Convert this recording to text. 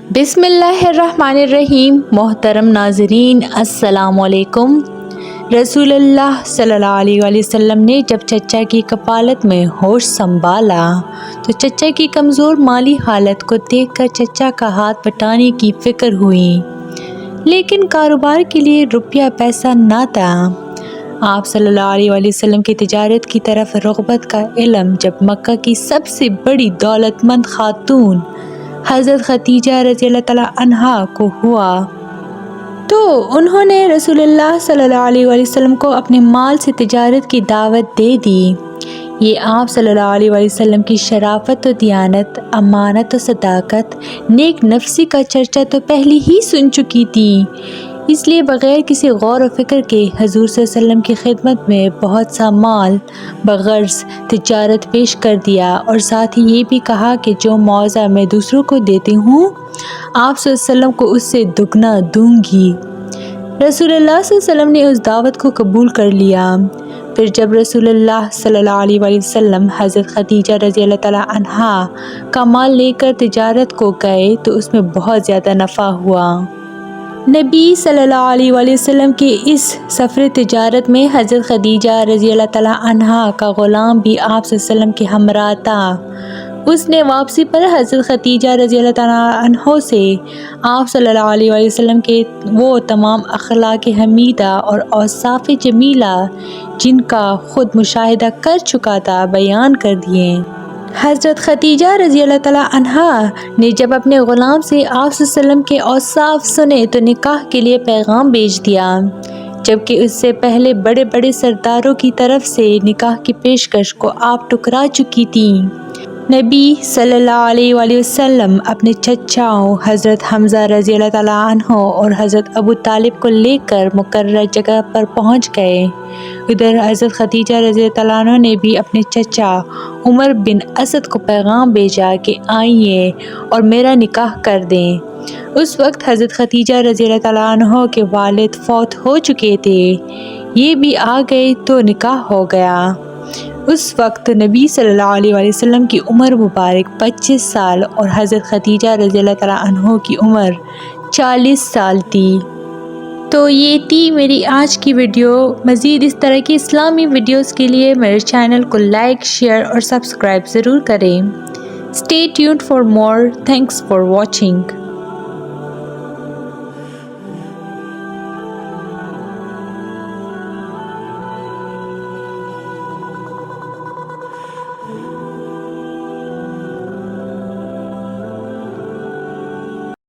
बिस्मिल्लाहिर्रहमानिर्रहीम। मोहतरम नाज़रीन, अस्सलाम वालेकुम। रसूलुल्लाह सल्लल्लाहु अलैहि वसल्लम ने जब चचा की कफालत में होश संभाला तो चचा की कमज़ोर माली हालत को देखकर चचा का हाथ बटाने की फ़िक्र हुई, लेकिन कारोबार के लिए रुपया पैसा ना था। आप सल्लल्लाहु अलैहि वसल्लम की तिजारत की तरफ रग़बत का इल्म जब मक्का की सबसे बड़ी दौलतमंद खातून हज़रत खदीजा रज़ियल्लाहु तआला अन्हा को हुआ तो उन्होंने रसूलुल्लाह सल्लल्लाहु अलैहि वसल्लम को अपने माल से तिजारत की दावत दे दी। ये आप सल्लल्लाहु अलैहि वसल्लम की शराफत और दियानत, अमानत और सदाकत, नेक नफ्सी का चर्चा तो पहले ही सुन चुकी थी, इसलिए बग़ैर किसी गौर व फ़िक्र के हज़ूर सल्लल्लाहु अलैहि वसल्लम की खिदमत में बहुत सा माल बग़र्ज़ तिजारत पेश कर दिया और साथ ही ये भी कहा कि जो मुआवज़ा मैं दूसरों को देती हूँ आप सल्लल्लाहु अलैहि वसल्लम को उससे दुगना दूंगी। रसूलुल्लाह सल्लल्लाहु अलैहि वसल्लम ने उस दावत को कबूल कर लिया। फिर जब रसूलुल्लाह सल्लल्लाहु अलैहि वसल्लम हज़रत खदीजा रज़ियल्लाहु तआला अन्हा का माल लेकर तिजारत को गए तो उसमें बहुत ज़्यादा नफ़ा हुआ। नबी सल्लल्लाहु अलैहि वसल्लम के इस सफ़र तिजारत में हज़रत खदीजा रज़ियल्लाहु तआला अन्हा का ग़ुलाम भी आप सल्लल्लाहु अलैहि वसल्लम के हमरा था। उसने वापसी पर हज़रत खदीजा रज़ियल्लाहु तआला अन्हा से आप सल्लल्लाहु अलैहि वसल्लम के वो तमाम अखलाक़ हमीदा और औसाफ़ जमीला जिनका ख़ुद मुशाहिदा कर चुका था बयान कर दिए। हज़रत खदीजा रज़ियल्लाहु तआला अन्हा ने जब अपने ग़ुलाम से आप सल्लल्लाहु अलैहि वसल्लम के औसाफ़ सुने तो निकाह के लिए पैगाम भेज दिया, जबकि उससे पहले बड़े बड़े सरदारों की तरफ से निकाह की पेशकश को आप ठुकरा चुकी थी। नबी सल्लल्लाहु अलैहि वसल्लम अपने चचाओं हज़रत हमज़ा रज़ियल्लाहु तआला अन्हु और हज़रत अबू तालिब को लेकर मुकर्रर जगह पर पहुंच गए। उधर हज़रत खदीजा रज़ियल्लाहु तआला अन्हा ने भी अपने चचा उमर बिन असद को पैगाम भेजा कि आइए और मेरा निकाह कर दें। उस वक्त हज़रत खदीजा रज़ियल्लाहु तआला अन्हा के वालिद फौत हो चुके थे, ये भी आ गए तो निकाह हो गया। उस वक्त नबी सल्लल्लाहु अलैहि वसल्लम की उम्र मुबारक 25 साल और हज़रत खदीजा रज़ियल्लाहु तआला अन्हा की उम्र 40 साल थी। तो ये थी मेरी आज की वीडियो। मज़ीद इस तरह की इस्लामी वीडियोस के लिए मेरे चैनल को लाइक, शेयर और सब्सक्राइब ज़रूर करें। Stay tuned for more. Thanks for watching.